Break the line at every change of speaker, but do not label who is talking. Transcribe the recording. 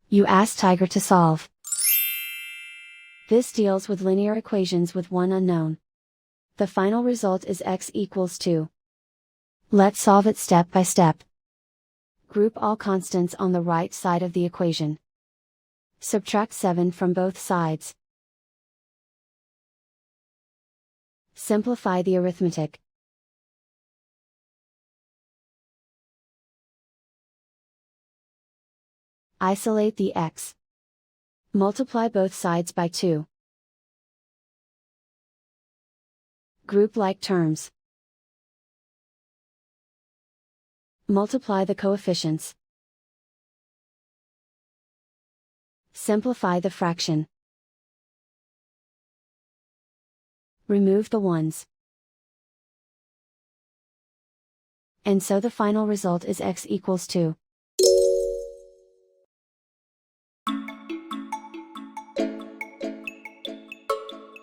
You ask Tiger to solve. This deals with linear equations with one unknown. The final result is x equals 2. Let's solve it step by step. Group all constants on the right side of the equation. Subtract 7 from both sides. Simplify the arithmetic. Isolate the x. Multiply both sides by 2. Group like terms. Multiply the coefficients. Simplify the fraction. Remove the ones. And so the final result is x equals 2.